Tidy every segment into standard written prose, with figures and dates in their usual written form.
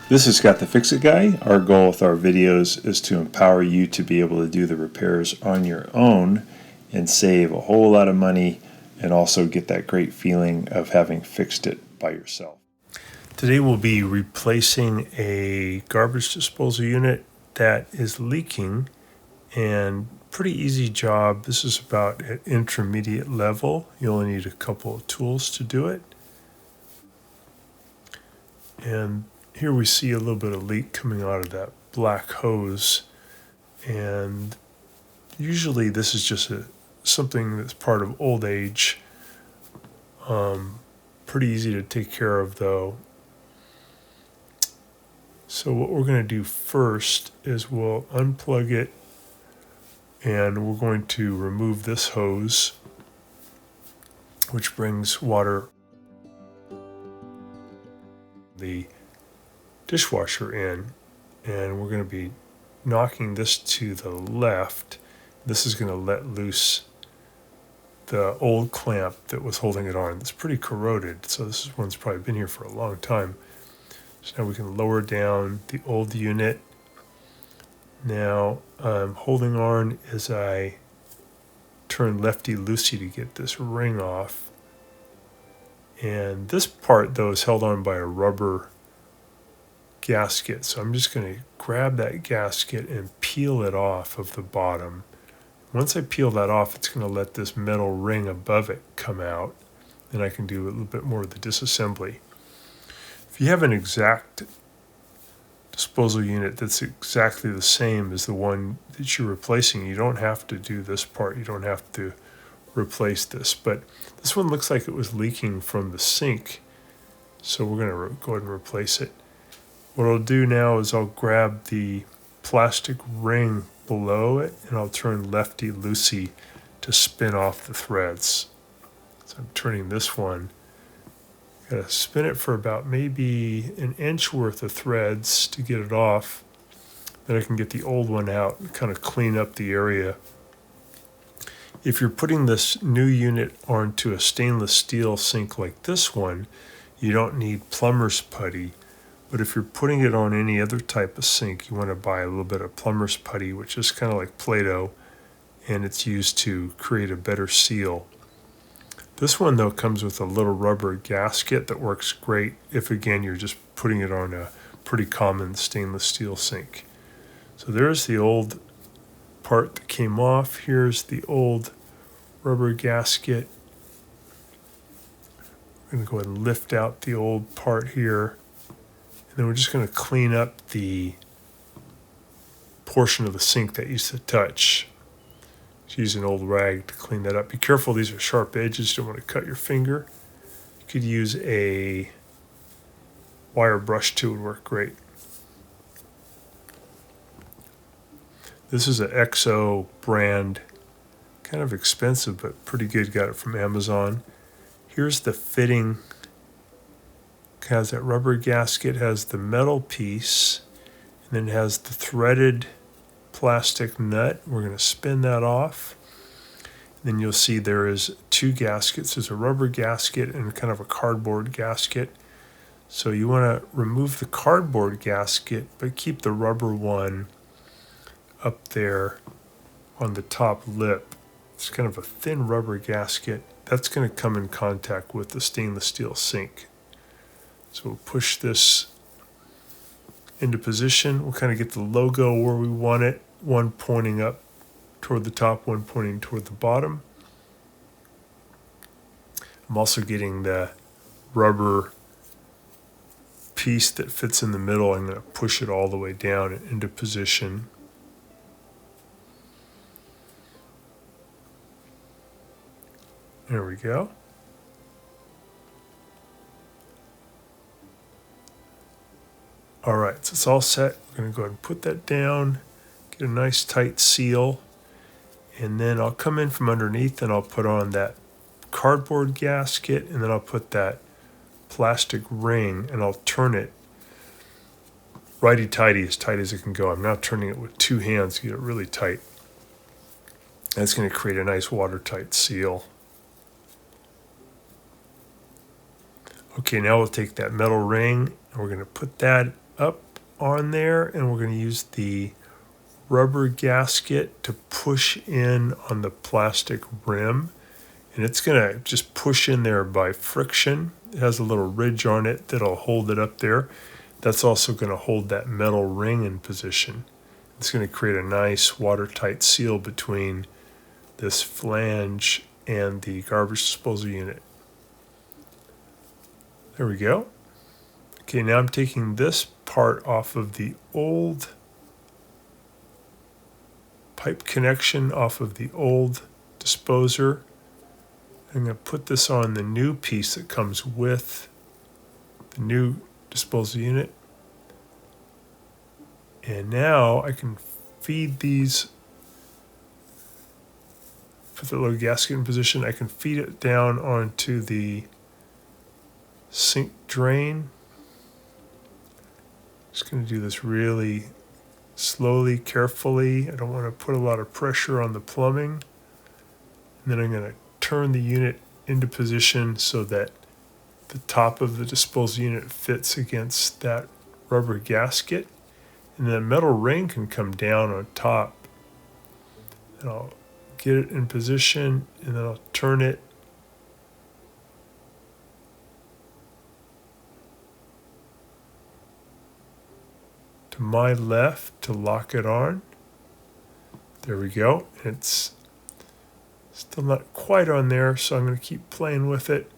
This is Scott the Fix-It Guy. Our goal with our videos is to empower you to be able to do the repairs on your own and save a whole lot of money and also get that great feeling of having fixed it by yourself. Today we'll be replacing a garbage disposal unit that is leaking, and pretty easy job. This is about at intermediate level. You only need a couple of tools to do it. And here we see a little bit of leak coming out of that black hose, and usually this is just something that's part of old age. Pretty easy to take care of though. So what we're going to do first is we'll unplug it, and we're going to remove this hose, which brings water the dishwasher in, and we're going to be knocking this to the left. This is going to let loose the old clamp that was holding it on. It's pretty corroded, so this one's probably been here for a long time. So now we can lower down the old unit. Now I'm holding on as I turn lefty-loosey to get this ring off. And this part though is held on by a rubber gasket, so I'm just going to grab that gasket and peel it off of the bottom. Once I peel that off, it's going to let this metal ring above it come out, and I can do a little bit more of the disassembly. If you have an exact disposal unit that's exactly the same as the one that you're replacing, you don't have to do this part. You don't have to replace this, but this one looks like it was leaking from the sink, so we're going to go ahead and replace it. What I'll do now is I'll grab the plastic ring below it, and I'll turn lefty-loosey to spin off the threads. So I'm turning this one. Got to spin it for about maybe an inch worth of threads to get it off. Then I can get the old one out and kind of clean up the area. If you're putting this new unit onto a stainless steel sink like this one, you don't need plumber's putty. But if you're putting it on any other type of sink, you want to buy a little bit of plumber's putty, which is kind of like Play-Doh, and it's used to create a better seal. This one, though, comes with a little rubber gasket that works great if, again, you're just putting it on a pretty common stainless steel sink. So there's the old part that came off. Here's the old rubber gasket. I'm going to go ahead and lift out the old part here. And then we're just going to clean up the portion of the sink that used to touch. Just use an old rag to clean that up. Be careful, these are sharp edges. You don't want to cut your finger. You could use a wire brush too, would work great. This is an XO brand, kind of expensive but pretty good. Got it from Amazon. Here's the fitting. Has that rubber gasket, has the metal piece, and then it has the threaded plastic nut. We're going to spin that off. And then you'll see there is two gaskets. There's a rubber gasket and kind of a cardboard gasket. So you want to remove the cardboard gasket, but keep the rubber one up there on the top lip. It's kind of a thin rubber gasket. That's going to come in contact with the stainless steel sink. So we'll push this into position. We'll kind of get the logo where we want it, one pointing up toward the top, one pointing toward the bottom. I'm also getting the rubber piece that fits in the middle. I'm going to push it all the way down into position. There we go. All right, so it's all set. We're going to go ahead and put that down, get a nice tight seal, and then I'll come in from underneath and I'll put on that cardboard gasket, and then I'll put that plastic ring and I'll turn it righty-tighty, as tight as it can go. I'm now turning it with two hands to get it really tight. That's going to create a nice watertight seal. Okay, now we'll take that metal ring and we're going to put that up on there, and we're going to use the rubber gasket to push in on the plastic rim. And it's going to just push in there by friction. It has a little ridge on it that'll hold it up there. That's also going to hold that metal ring in position. It's going to create a nice watertight seal between this flange and the garbage disposal unit. There we go. Okay, now I'm taking this part off of the old pipe connection off of the old disposer. I'm going to put this on the new piece that comes with the new disposal unit. And now I can feed these, put the little gasket in position. I can feed it down onto the sink drain. Just going to do this really slowly, carefully. I don't want to put a lot of pressure on the plumbing. And then I'm going to turn the unit into position so that the top of the disposal unit fits against that rubber gasket. And the metal ring can come down on top. And I'll get it in position, and then I'll turn it to my left to lock it on. There we go. It's still not quite on there, so I'm going to keep playing with it.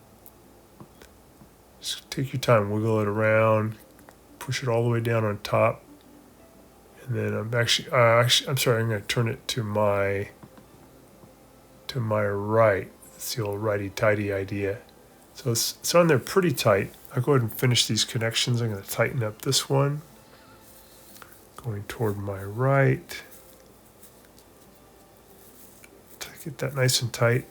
Just take your time, wiggle it around, push it all the way down on top. And then I'm I'm going to turn it to my right. It's the old righty-tighty idea. So it's on there pretty tight. I'll go ahead and finish these connections. I'm going to tighten up this one. Going toward my right. Get that nice and tight.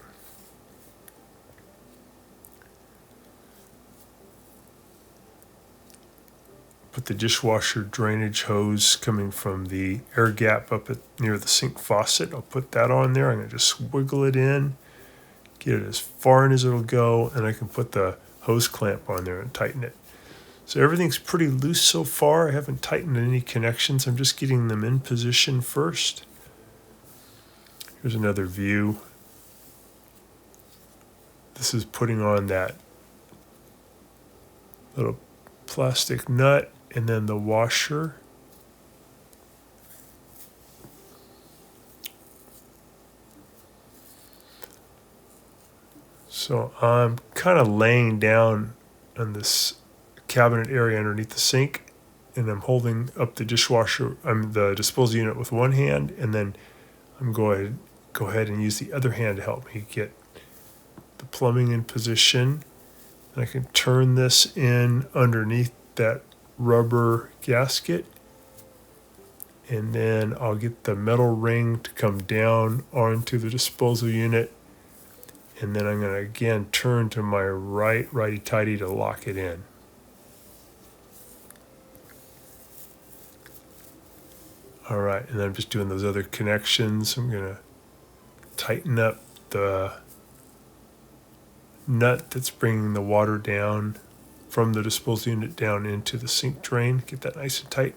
Put the dishwasher drainage hose coming from the air gap up near the sink faucet. I'll put that on there. I'm going to just wiggle it in, get it as far in as it'll go, and I can put the hose clamp on there and tighten it. So everything's pretty loose so far. I haven't tightened any connections. I'm just getting them in position first. Here's another view. This is putting on that little plastic nut and then the washer. So I'm kind of laying down on this cabinet area underneath the sink, and I'm holding up the the disposal unit with one hand, and then I'm going to go ahead and use the other hand to help me get the plumbing in position. And I can turn this in underneath that rubber gasket, and then I'll get the metal ring to come down onto the disposal unit, and then I'm going to again turn to my right, righty-tighty, to lock it in. All right, and then I'm just doing those other connections. I'm going to tighten up the nut that's bringing the water down from the disposal unit down into the sink drain. Get that nice and tight.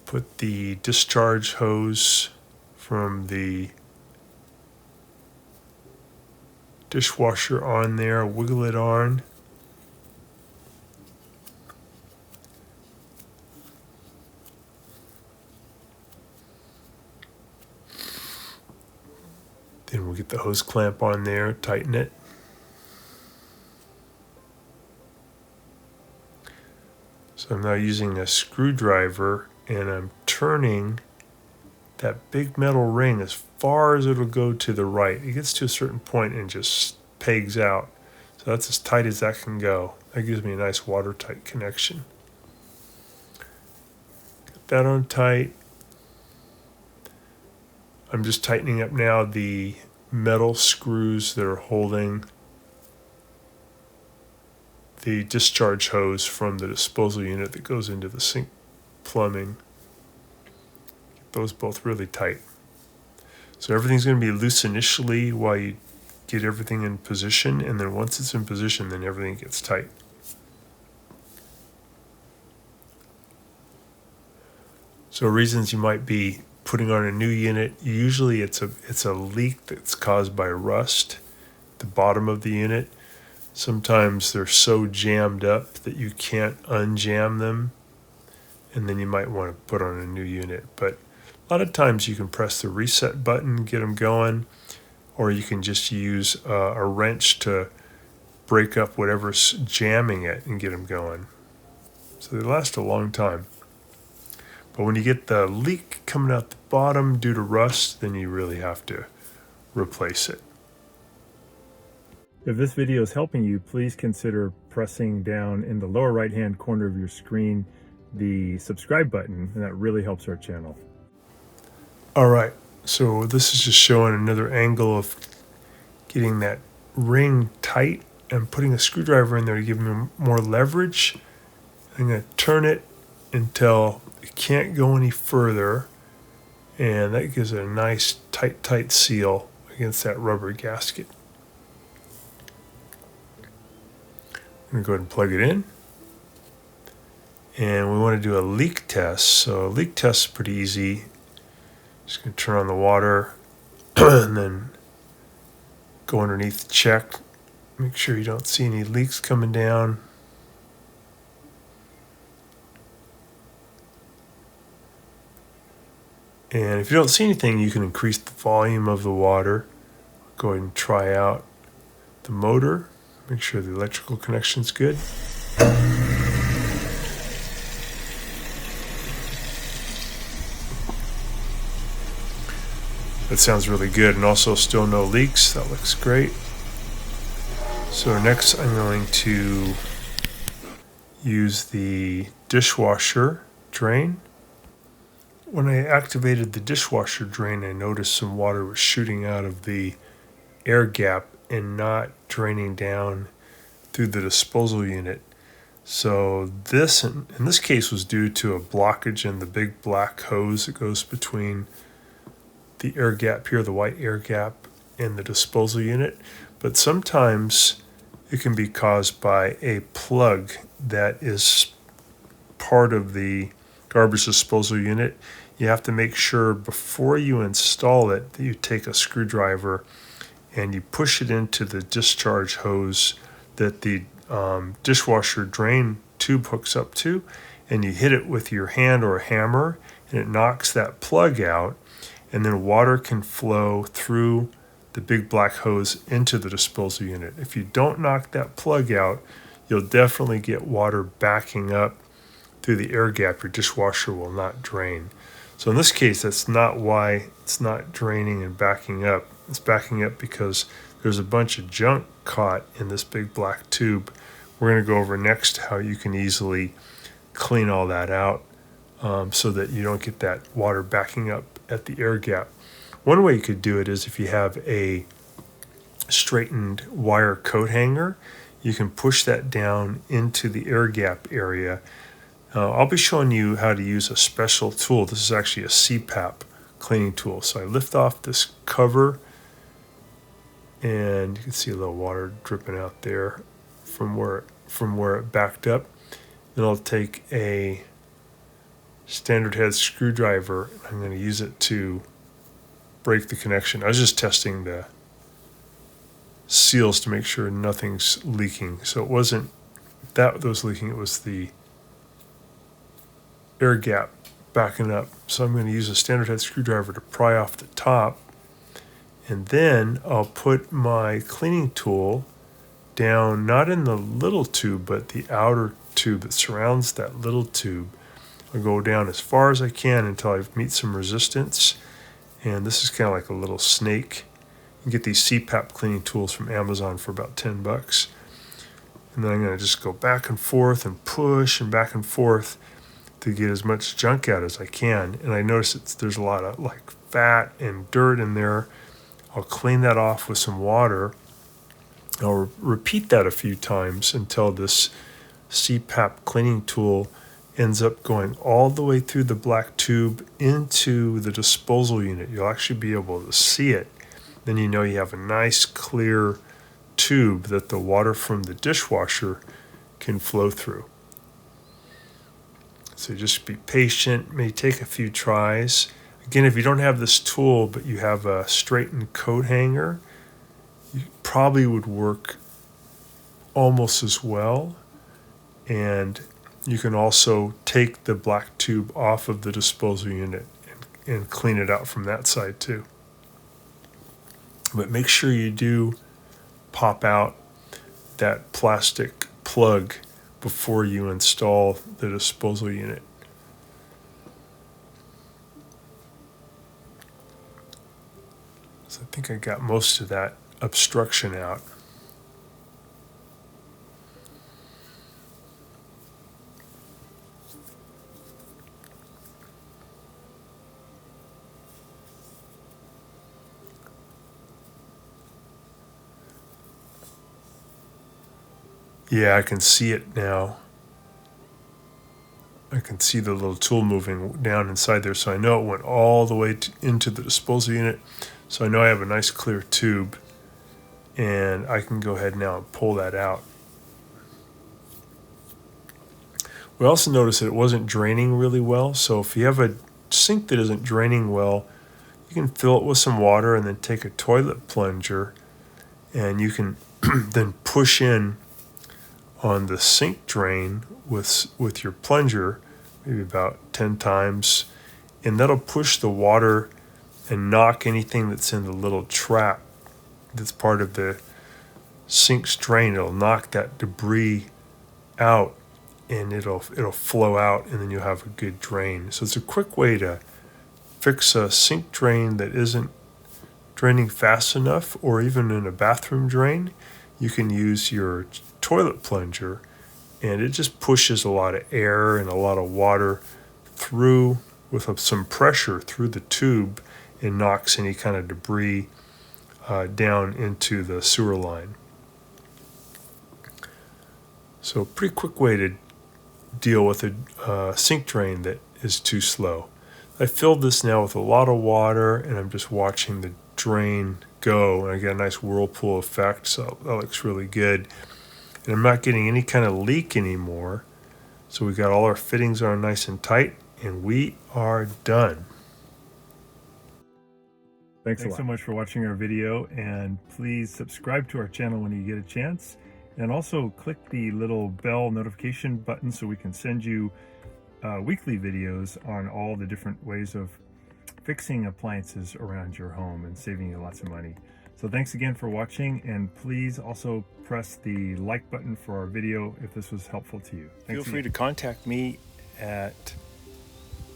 Put the discharge hose from the dishwasher on there, wiggle it on. Then we'll get the hose clamp on there, tighten it. So I'm now using a screwdriver, and I'm turning that big metal ring as far as it'll go to the right. It gets to a certain point and just pegs out. So that's as tight as that can go. That gives me a nice watertight connection. Get that on tight. I'm just tightening up now the metal screws that are holding the discharge hose from the disposal unit that goes into the sink plumbing. Get those both really tight. So everything's going to be loose initially while you get everything in position, and then once it's in position, then everything gets tight. So reasons you might be putting on a new unit, usually it's a leak that's caused by rust, the bottom of the unit. Sometimes they're so jammed up that you can't unjam them, and then you might want to put on a new unit. But a lot of times you can press the reset button, get them going, or you can just use a wrench to break up whatever's jamming it and get them going. So they last a long time. But when you get the leak coming out the bottom due to rust, then you really have to replace it. If this video is helping you, please consider pressing down in the lower right-hand corner of your screen the subscribe button, and that really helps our channel. All right, so this is just showing another angle of getting that ring tight and putting a screwdriver in there to give me more leverage. I'm going to turn it until it can't go any further, and that gives it a nice tight seal against that rubber gasket. I'm going to go ahead and plug it in, and we want to do a leak test. So a leak test is pretty easy. Just going to turn on the water and then go underneath, check, make sure you don't see any leaks coming down. And if you don't see anything, you can increase the volume of the water. Go ahead and try out the motor. Make sure the electrical connection's good. That sounds really good, and also still no leaks. That looks great. So next I'm going to use the dishwasher drain. When I activated the dishwasher drain, I noticed some water was shooting out of the air gap and not draining down through the disposal unit. So this, in this case, was due to a blockage in the big black hose that goes between the air gap here, the white air gap, and the disposal unit. But sometimes it can be caused by a plug that is part of the garbage disposal unit. You have to make sure before you install it that you take a screwdriver and you push it into the discharge hose that the dishwasher drain tube hooks up to, and you hit it with your hand or a hammer, and it knocks that plug out, and then water can flow through the big black hose into the disposal unit. If you don't knock that plug out, you'll definitely get water backing up through the air gap. Your dishwasher will not drain. So in this case, that's not why it's not draining and backing up. It's backing up because there's a bunch of junk caught in this big black tube. We're going to go over next how you can easily clean all that out so that you don't get that water backing up at the air gap. One way you could do it is if you have a straightened wire coat hanger, you can push that down into the air gap area. I'll be showing you how to use a special tool. This is actually a CPAP cleaning tool. So I lift off this cover, and you can see a little water dripping out there from where it backed up. Then I'll take a standard head screwdriver. I'm going to use it to break the connection. I was just testing the seals to make sure nothing's leaking. So it wasn't that was leaking, it was the air gap backing up. So I'm going to use a standard head screwdriver to pry off the top, and then I'll put my cleaning tool down, not in the little tube, but the outer tube that surrounds that little tube. I'll go down as far as I can until I meet some resistance, and this is kind of like a little snake. You can get these CPAP cleaning tools from Amazon for about $10. And then I'm going to just go back and forth and push and back and forth to get as much junk out as I can. And I notice there's a lot of like fat and dirt in there. I'll clean that off with some water. I'll repeat that a few times until this CPAP cleaning tool ends up going all the way through the black tube into the disposal unit. You'll actually be able to see it then you know you have a nice clear tube that the water from the dishwasher can flow through. So just be patient, may take a few tries. Again, if you don't have this tool, but you have a straightened coat hanger, you probably would work almost as well. And you can also take the black tube off of the disposal unit and clean it out from that side too. But make sure you do pop out that plastic plug before you install the disposal unit. So I think I got most of that obstruction out. Yeah, I can see it now. I can see the little tool moving down inside there, so I know it went all the way into the disposal unit. So I know I have a nice clear tube, and I can go ahead now and pull that out. We also noticed that it wasn't draining really well, so if you have a sink that isn't draining well, you can fill it with some water and then take a toilet plunger, and you can then push in on the sink drain with your plunger, maybe about 10 times, and that'll push the water and knock anything that's in the little trap that's part of the sink's drain. It'll knock that debris out, and it'll flow out, and then you'll have a good drain. So it's a quick way to fix a sink drain that isn't draining fast enough, or even in a bathroom drain. You can use your toilet plunger, and it just pushes a lot of air and a lot of water through with some pressure through the tube and knocks any kind of debris down into the sewer line. So pretty quick way to deal with a sink drain that is too slow. I filled this now with a lot of water, and I'm just watching the drain go, and I get a nice whirlpool effect, so that looks really good. And I'm not getting any kind of leak anymore. So we got all our fittings on nice and tight, and we are done. Thanks so much for watching our video, and please subscribe to our channel when you get a chance, and also click the little bell notification button so we can send you weekly videos on all the different ways of fixing appliances around your home and saving you lots of money. So thanks again for watching, and please also press the like button for our video if this was helpful to you. Feel free to contact me at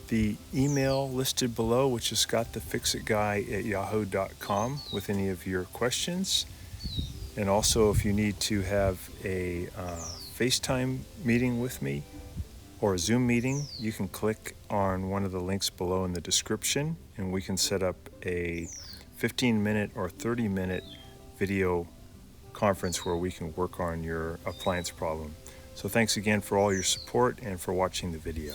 the email listed below, which is scottthefixitguy@yahoo.com, with any of your questions. And also, if you need to have a FaceTime meeting with me or a Zoom meeting, you can click on one of the links below in the description, and we can set up a 15-minute or 30-minute video conference where we can work on your appliance problem. So thanks again for all your support and for watching the video.